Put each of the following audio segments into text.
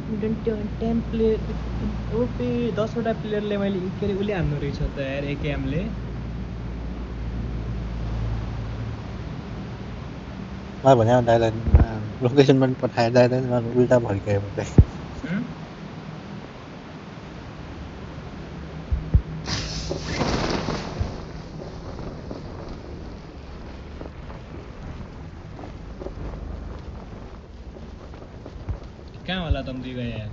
10 player ओपे 10 वटा प्लेयरले मैले के अरे उसले हान्नु रहेछ त यार एकेएमले म भने दाइलाई लोकेसन पनि पठाए दाइलाई उल्टा भड्कायो म चाहिँ कहाँ होला त दुई भाइ यार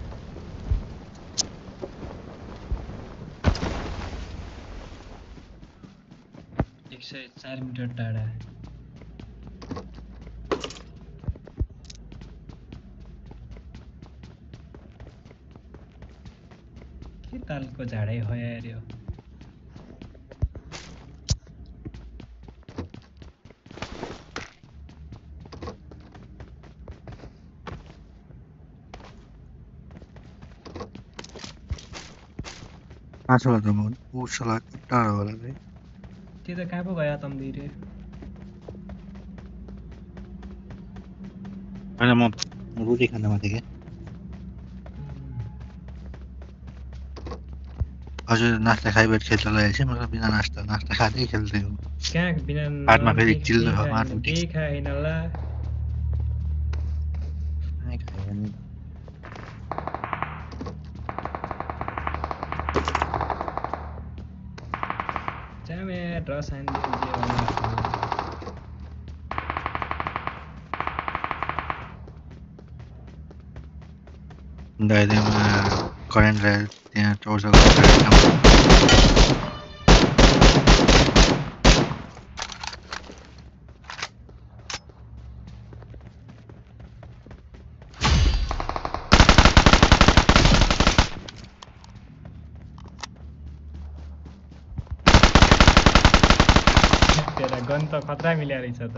104 मिटर टाढा के तालको झाडै हो यार यो मासु त म उसँग टाढो होला है त्यो त कहाँ पो गयो तम दुई रे हैन म रोटी खान माथि के हजुर नास्ता खाइ बेट खेल्न लागेपछि मतलब बिना नास्ता खाँदै खेल्दै हो कहाँ बिना हातमा फेरि चिल्लो केही खाएन होला जामे ड्रस दाइमा करेन्ट रहेछ त्यहाँ चौरसको तेरा गन त खतरा मिल्या रहेछ त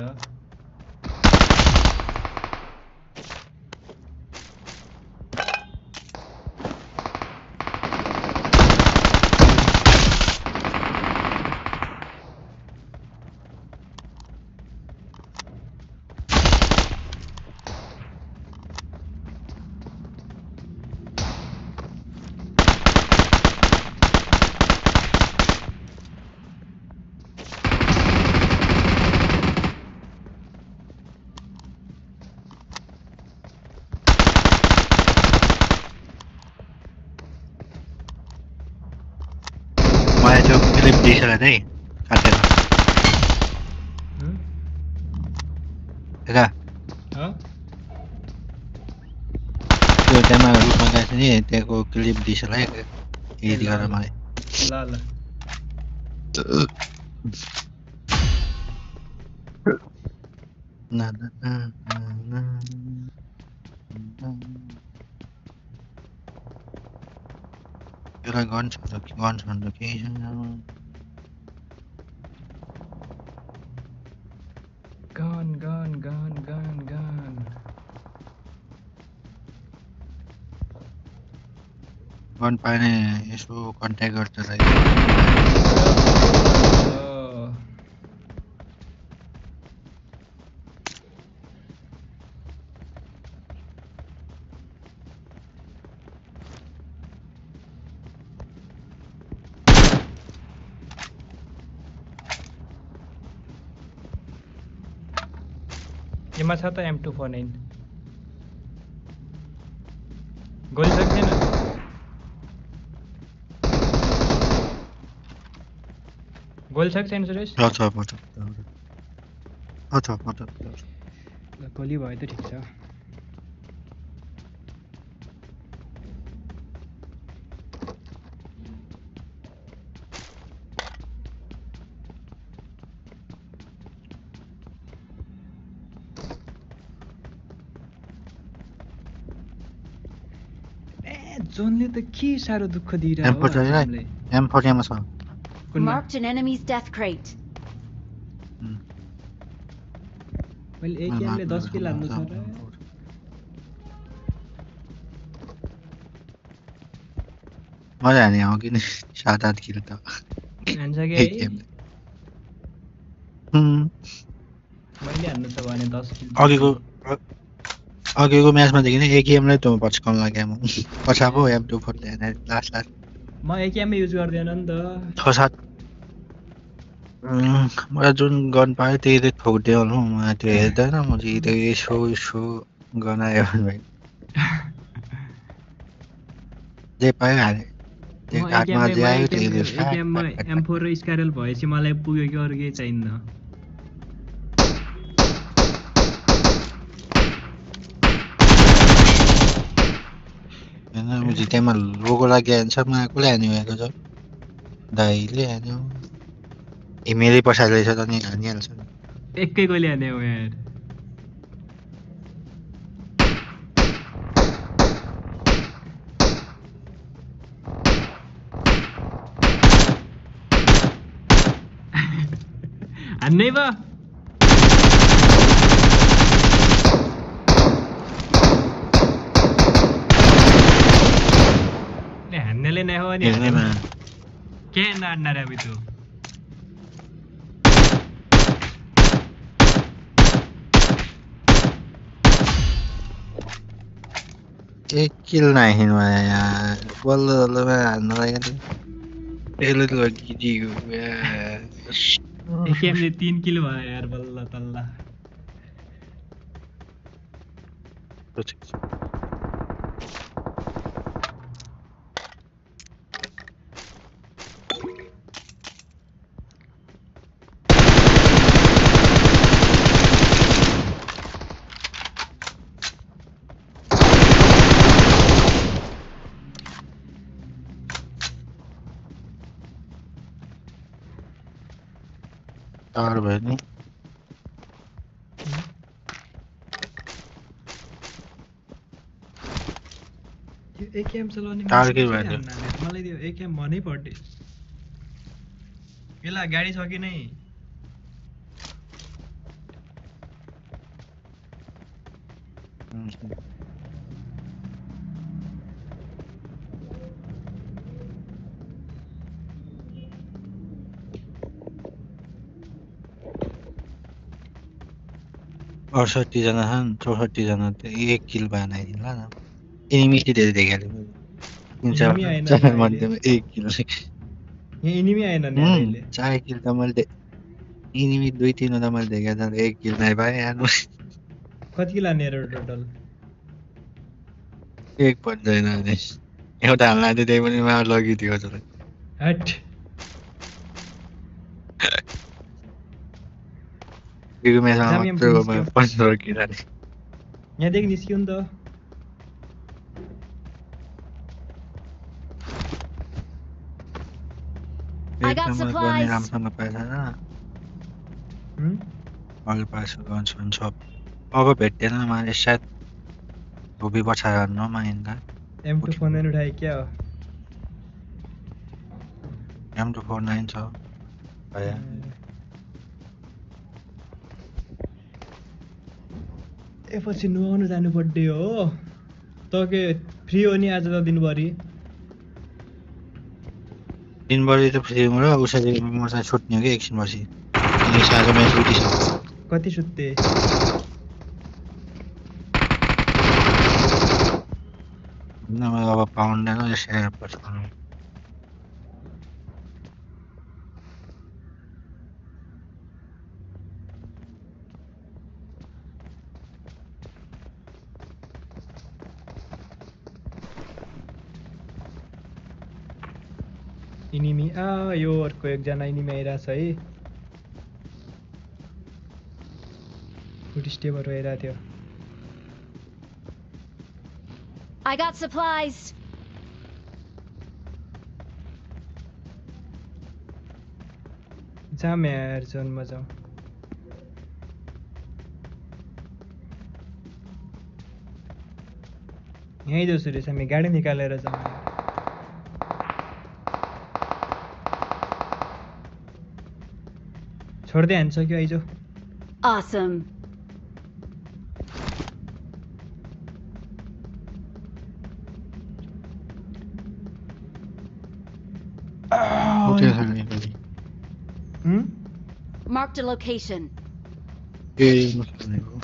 मलाई त्यो क्लिप दिइसकेर चाहिँ काटेर हेर त्यो त्यहाँ रुटमा गएछ नि त्यहाँको क्लिप दिइसकेर यति गरेर मलाई ल ल ना ना ना ना एउटा गन छ र केही छैन गन गन पाएन यसो कन्ट्याक्ट गर्छ यसमा छ त M249 गोली सक्दैन गोली सक्दैन सुरेश गोली भयो त ठिक छ जोनले त के सारो दुःख दिइरहेको हो हामीलाई M40 मा छ Marked an enemy's death crate. मैले एकेएमले 10 किल हान्नु छ र मजा हाने हो कि 7-8 किल त हान्छ के मैले हान्नु छ भने 10 किल अघिको म्याचमा देखि नै एकेएमलाई त पछ्काउन लाग्यो म पछाको M24 ल्याएन लास्ट म एकेएममै युज गर्दैन नि त 6-7 मलाई जुन गन पायो त्यही ठोक्दै हाल्नु म त्यो हेर्दैन म जिते यसो गनायो भाइ जे पायो हाले जे म घाटमा जे आयो त्यही एकेएममा M4 र स्कारल भएपछि मलाई पुग्यो कि अरू केही चाहिन्न हैन म जितेमा लोगो लागि एन्सरमा कसले हान्यो भएको छ दाइले हान्यो इमेलै पछाडि रहेछ त नि हानिहाल्छ एकै गोली हाने हो यार हान्नै भयो हान्नेले नै हो नि हेर्नेमा के हान्ना रे अभी तू एक किल नाही यार बल्ल हान्न लाग्यो नि यसले त गिजियो एकेएमले 3 किल भयो यार बल्ल तल्ल टाढो भयो नि यो एकेएम चलाउने टाढकै मान्छे भयो हान्न हाने मलाई त्यो एकेएम मनै पर्दैन एला गाडी छ कि नै अडसट्ठी जना छन् 64 जना त एक किल भएन आइदिला न एनिमी धेरै देखाले Enemy आएन नि चार अहिले। मध्येमा एक किल यहाँ इनिमी आएन नि यार अहिले 4 किल त मैले एनिमी 2-3 वटा मैले देखेको त एक किल नै पाएँ यार कति किलो हाने र टोटल एक भन्दैन नि एउटा हाल्ला थियो त्यही पनि मलाई लगिदियो जस्तो हट यो म्याचमा जाम मात्र निस्क्यो। 15 किल हाने यहाँदेखि निस्क्यो नि त I got एकदम गर्ने supplies. राम्रोसँग पाएछ हुँ? अल पास गन्छ हुन्छ अब भेट्दैन मैले सायद धोबी पछाडि हान्नु माइन्दा M2 फोन उठाए क्या हो M249 छ भए ए पछि नुहाउनु जानु पर्ने हो त के फ्री हो नि आज त दिनभरि दिनभरि त फ्री हो र उसरी मसँग छुट्ने हो कि एकछिन पछि अनि साँझ म्याच उठिसक्यो कति सुत्ते अब पाउँदैन यसै पछाडि इनिमी यो अर्को एकजना इनिमी आइरहेछ है फुट स्टेपहरू आइरहेको थियो I got supplies. जाम यार जोनमा जाउँ यहीँ जाउँ सुरेश हामी गाडी निकालेर जाउँ छोड्दै हान्छ कि आइज Awesome. उठ्यो खाने पनि Marked a location. ए मसँग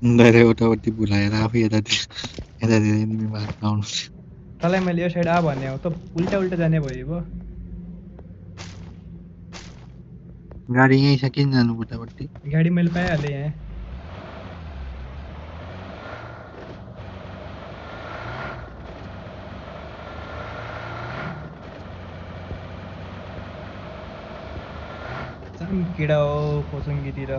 गएर उतापट्टि भुलाएर आफै यतातिर एनिमी मार्न आउनु तँलाई मैले यो साइड आ भने हो त उल्टा उल्टा जाने भयो पो गाडी यहीँ छ किन जानु उतापट्टि गाडी मैले पाइहालेँ यहाँ जाम किडा हो पोचुङ्गीतिर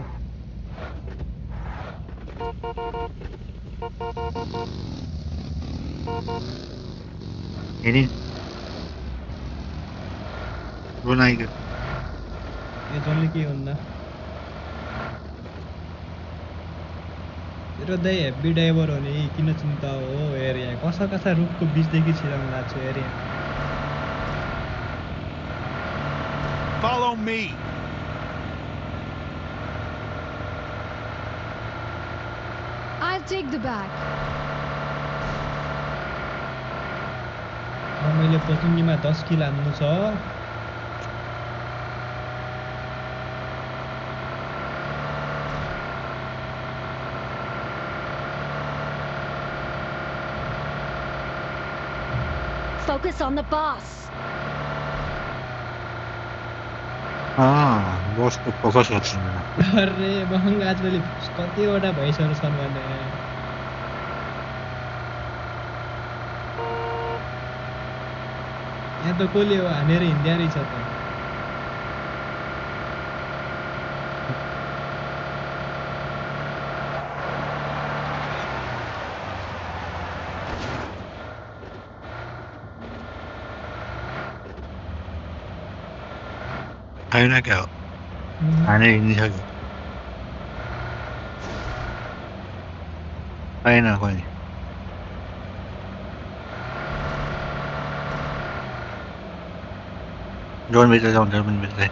हेरि रोन आइगयो यो जसले के हुन्न तेरो दाइ हेभी ड्राइभर हो नि किन चिन्ता हो हेर यहाँ कसा कसा रुखको बिचदेखि छिराउनु लाग्छ हेर यहाँ Follow me. I'll take the bag. मैले पोचुङ्गीमा 10 किल हान्नु छ Focus on the boss. बसको फोकस गर्छु अरे महँग आजकल कतिवटा भइसकेको छन् भने यहाँ त कसले हो हानेर हिँड्दा रहेछ त छैन क्या हो हानेर हिँडिसक्यो छैन कोही जोनभित्र जाउँ जोनभित्र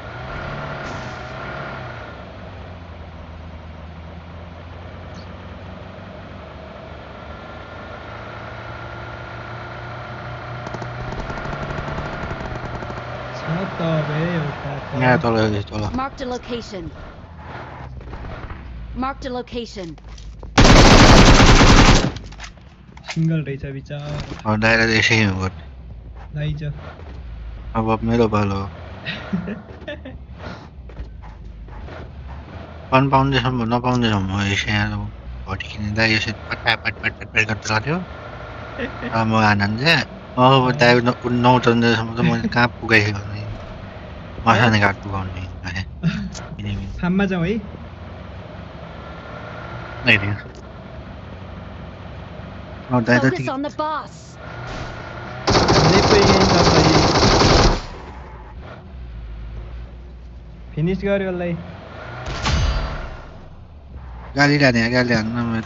छ त बे एउटा यहाँ तल तल Marked a location. Marked a location. Single रहेछ विचार हटाएर यसै गर्नु लाइज अब मेरो पालो पन पाउँदैछौँ नपाउँदैछौँ म यसै भटिकिने दाइ यसै पट गर्दै लाग्यो म आनन्द अब दाइ नउताउँदैसम्म त मैले कहाँ पुगाइसक्यो भने मसाने घाट पुगाउने फार्ममा जाउँ है दाइ त Focus on the boss. Finish गर्यो यसलाई गाली हान्न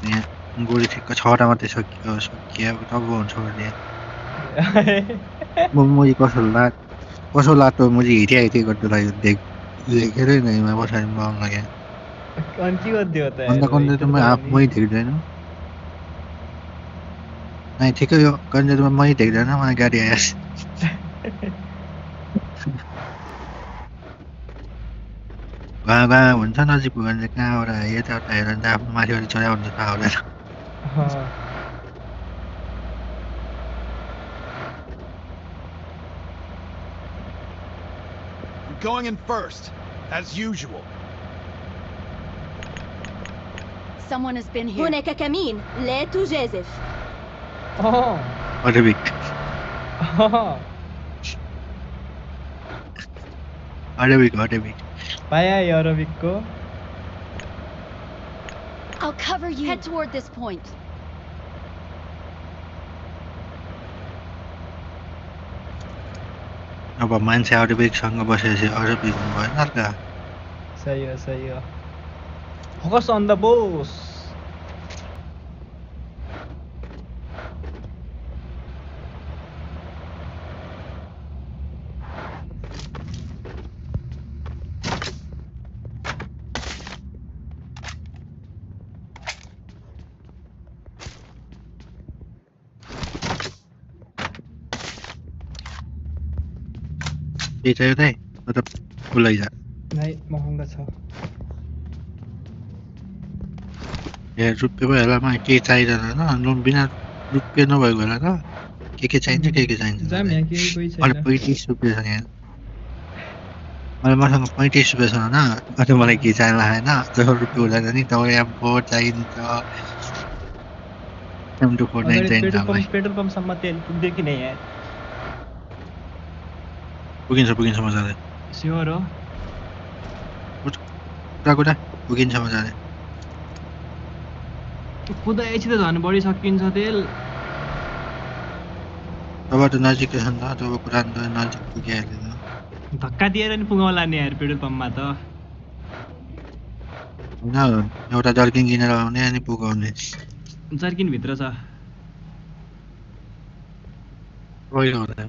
यहाँ गोली ठिक्क 6वटा मात्रै सकियो तब हुन्छ भने मुजी कसो लाटो मुजी हिँडिआइथेँ गर्दो लाग्यो देखेरै नैमा पछाडि आउनु लाग्यो अनि के गरिदियो त कन्दा त मै देख्दैन नै ठिकै यो कन्दा मै देख्दैन मलाई गाडी आएछ घाँ हुन्छ नजिक पुग्यो भने कहाँबाट यताउता हेरेर त आफ्नो माथिबाट चढायो भने त थाहा हुँदैन Going in first, as usual. Someone has been here. هناك كمين لا تجازف. Arabic. Arabic. पाया यो अरबिकको I'll cover you. Head toward this point. अब मान्छे अरबिकसँग बसेपछि अरबिक हुनु भएन त सही हो फोकस अन द बोस के चाहियो दाइ मतलब फुलै जा नै महँगो छ ए रुपियाँ भयो होला मलाई केही चाहिँदैन होइन लोन बिना रुपियाँ नभएको होला त के चाहिन्छ के चाहिन्छ जाम यहाँ केही कोही अहिले छैन 35 रुपियाँ छ यहाँ अहिले मसँग 35 रुपियाँ छ होइन अन्त मलाई के चाहिन्छ होइन 10 रुपियाँ हुँदैन नि तपाईँ M4 चाहिन्छ M249 अगाडि चाहिन्छ मलाई पेट्रोल पम्पसम्म तेल पुग्दै कि नै यहाँ पुगिन्छ मजाले स्योर हो कुरा पुगिन्छ मजाले कुदाएपछि त झन् बढी सकिन्छ तेल तब त नजिकै छ नि त तब कुरा त नजिक पुगिहाल्यो धक्का दिएर नि पुगाउला नि यार पेट्रोल पम्पमा त होइन एउटा जर्किन किनेर आउने अनि पुगाउने जर्किन भित्र छ पहिलो हुँदैन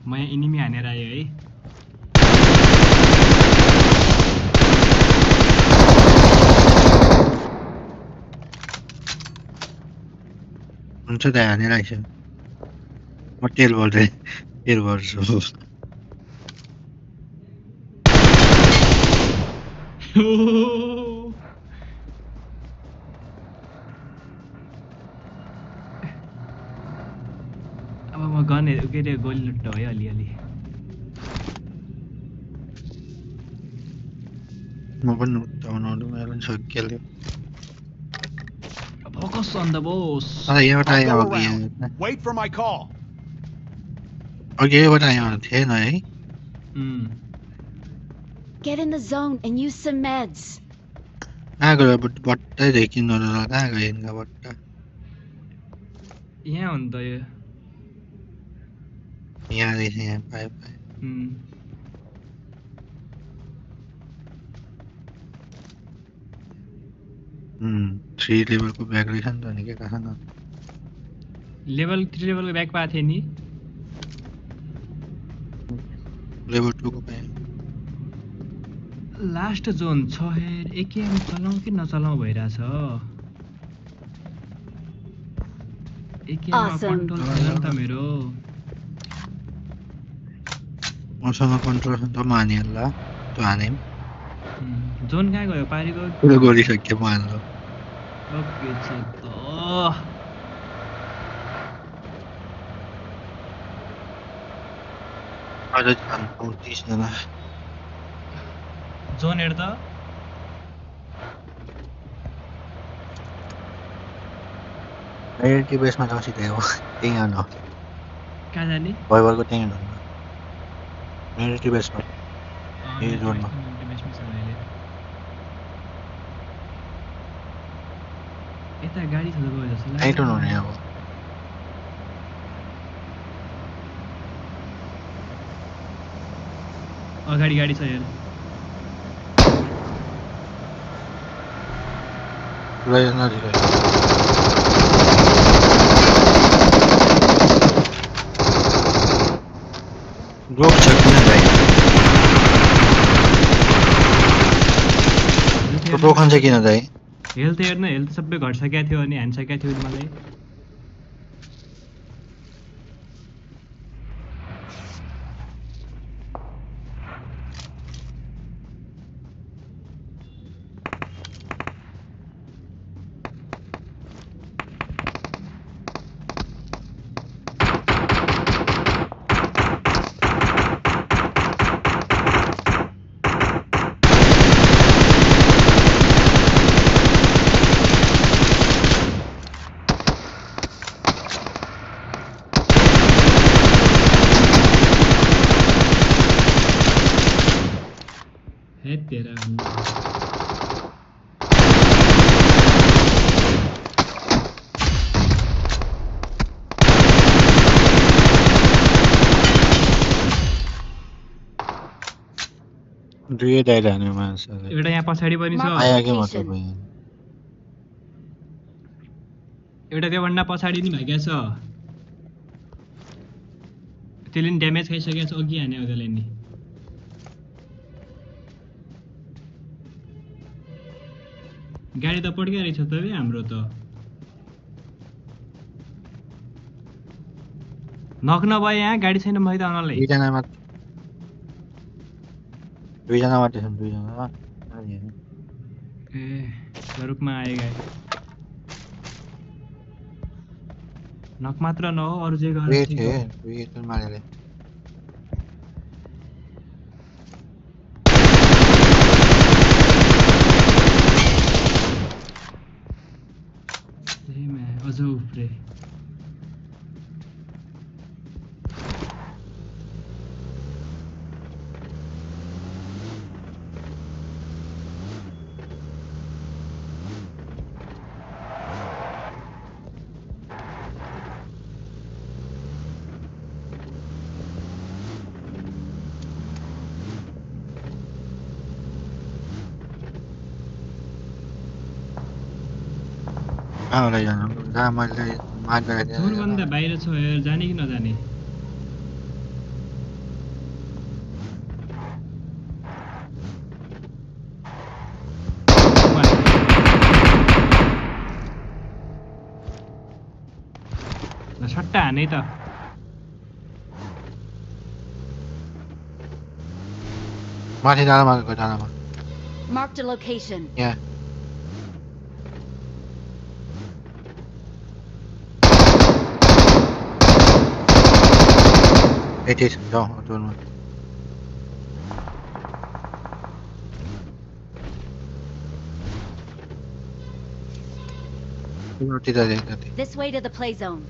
म यहाँ इनिमी हानेर आयो है हुन्छ त हानेर आइसक्यो म तेल भर्छु अब म गनहरू के अरे गोली लुट्ट भयो अलिअलि म पनि उठाउनु मेरो पनि सकिहाल्यो फोकस अन द बोस एउटा I'll go अघि around. Wait for my call. एउटा आयो थिएन है Get in the zone and use some meds. कहाँ गयो बट्टै देखिनु कहाँ गयो यिनका बट्टा यहाँ हो नि त यो यहाँदेखि यहाँ पायो थ्री लेभलको ब्याग रहेछ नि त अनि के कहाँ न लेभल 3 लेभलको ब्याग पाएको थिएँ नि लेभल 2 को पाएँ लास्ट जोन छ हेर एकेएम चलाउँ कि नचलाउँ भइरहेछ एकेएममा Awesome. कन्ट्रोल छैन नि त मेरो मसँग कन्ट्रोल छ त म हानिहाल्ला त्यो हाने जोन कहाँ गयो पारीको पुरो गरिसक्यो म हान्लो ओके छ त अझै 34 जना जोन हेर त डाइरेक्टली बेसमा जाउँ सिधै हो त्यहीँ हानु कहाँ जाने भयभरको त्यहीँ हानु डाइरेक्टली बेसमा ए जोनमा यता गाडी छ त गयो जस्तो I don't know now. अगाडि गाडी छ हेर Right now, right. Drop check me right. तो दोकान चाहिँ किन दाइ हेल्थ हेर्न हेल्थ सबै घटिसकेको थियो अनि हानिसकेको थियो मलाई तेरा दुई दाइराने मान्छेले एउटा यहाँ पछाडी पनि छ आयो के मतलब भयो एउटा त्यो भन्दा पछाडी नि भाग्या छ त्यसले नि ड्यामेज खाइसकेको छ अघि हाने त्यसलाई नि गाडी त पड्किया रहेछ त बे हाम्रो त नक्न भयो यहाँ गाडी छैन भयो त अनलाई दुईजना मात्र दुईजना मात्रै छन् दुईजना नानीहरू ए रुखमा आए गए नक मात्र न हो अरू जे दुई गरेर ठिक थिए हो दुई छन् मारेले अझ उफ्रे कहाँ लैजानु जहाँ मैले मार गरेको थिएँ जोरभन्दा बाहिर छ यार जाने कि नजाने सट्टा हाने त माथि डाँडामा गएको डाँडामा Marked a location. यहाँ यति छ जाउँ जोरमा This way to the play zone.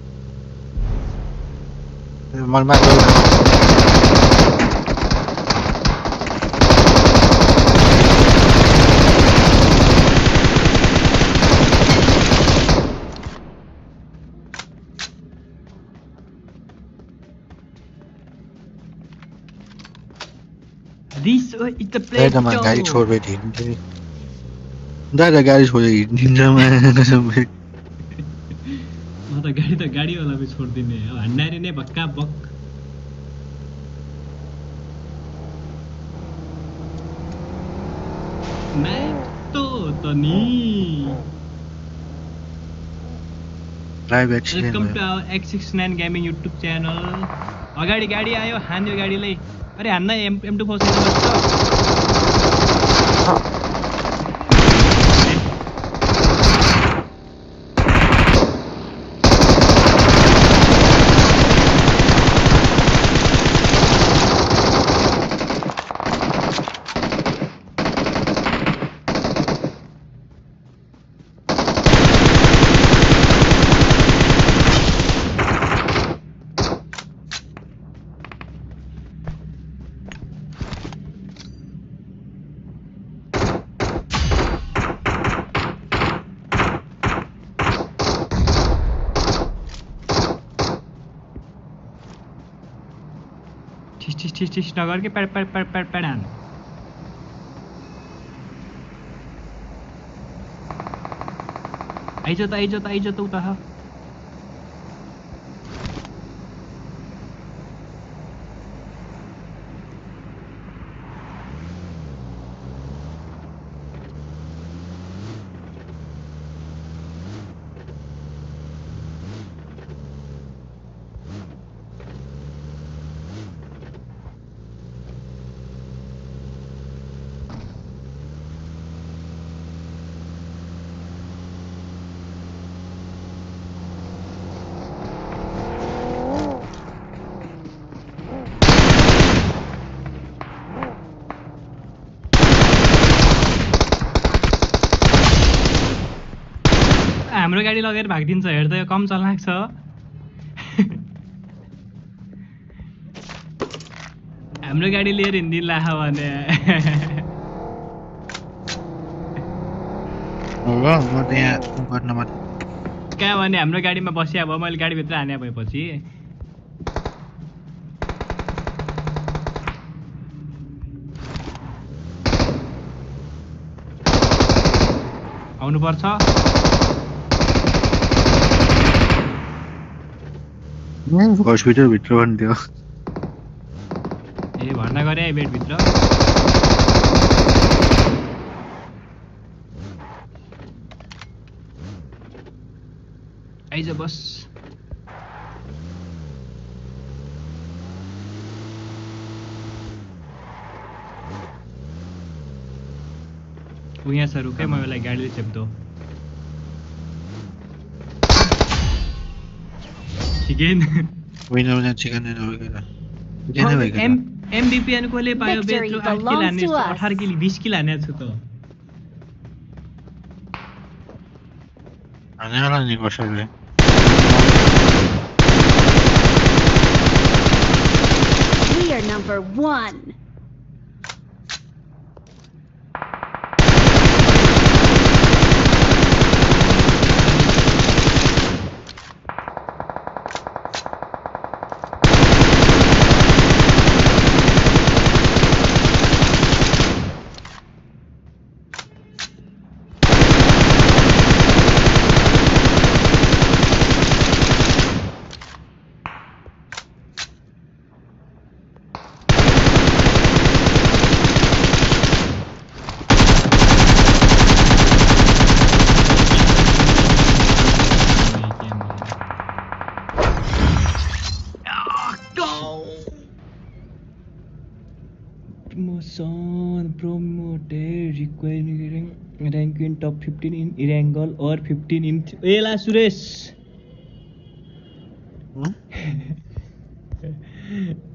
मनमा This way is the play दाइमा गाडी zone. छोडेर हिँड्थ्यो दादा गाडी छोडेर हिँडिदिन्छ म त गाडीवाला पनि छोडिदिने अब हन्डारी नै भक्का बक त नि drive accident welcome to our X69 gaming YouTube channel अगाडि गाडी आयो हान्यो गाडीलाई अरे हान्न M24 ठिस नगर के पैड हान आइज त उता हाम्रो गाडी लगेर भागिदिन्छ हेर्दा यो कम चलाक छ हाम्रो गाडी लिएर हिँड्दिला भने म त यहाँ गर्न मात्रै कहाँ भने हाम्रो गाडीमा बसिया भयो मैले गाडीभित्र हाने भएपछि आउनुपर्छ हस्पिटलभित्र पनि थियो ए भर्ना गरे बेडभित्र आइज बस ऊ यहाँ छ रुकै म यसलाई गाडीले चेप्दो चिकन विनर चिकन चिकन भइगयो एमबीपीएन कोले पायो Victory बेच्रो 8 किल हान्ने belongs to us. 18 किल 20 किल हान्ने छु त हानेवाला नि कसैले We are number 1. Promotion promoted requiring rank in top 15 in Erangel or 15 in Ela Suresh.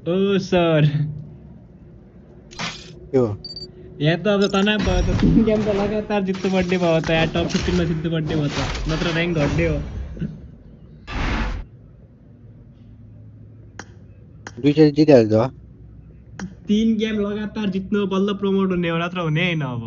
Oh sir. यो यहाँ त अब तनाव भयो त 3 गेम त लगातार जित्नु पर्ने भयो त यहाँ टप 15 मा जित्नु पर्ने भयो त नत्र र्याङ्क घट्ने हो दुईटा जितिहाल्छ 3 गेम लगातार जित्नु बल्ल प्रमोट हुने हो नत्र हुने हैन अब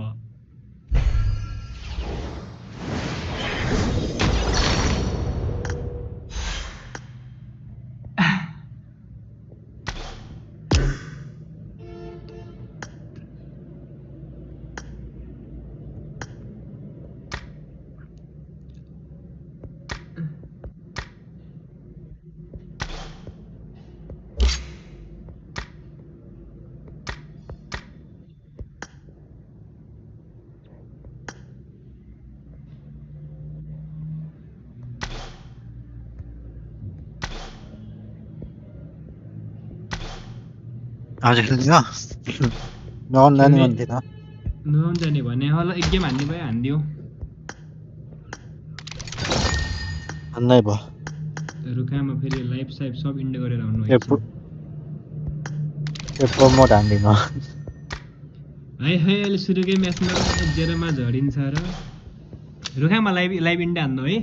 आज खेल्दिन म अनलाइन भन्दिन नजाने भने होला एक गेम हान्ने भयो हान्दियो अन्नै भयो रुखामा फेरि लाइभ साइभ सब इन्ड गरेर आउनु ए प्रमोट हान्दिन हाई हाई अहिले सुरुकै म्याचमा जेरोमा झरिन्छ र रुखामा लाइभ इन्ड हान्नु है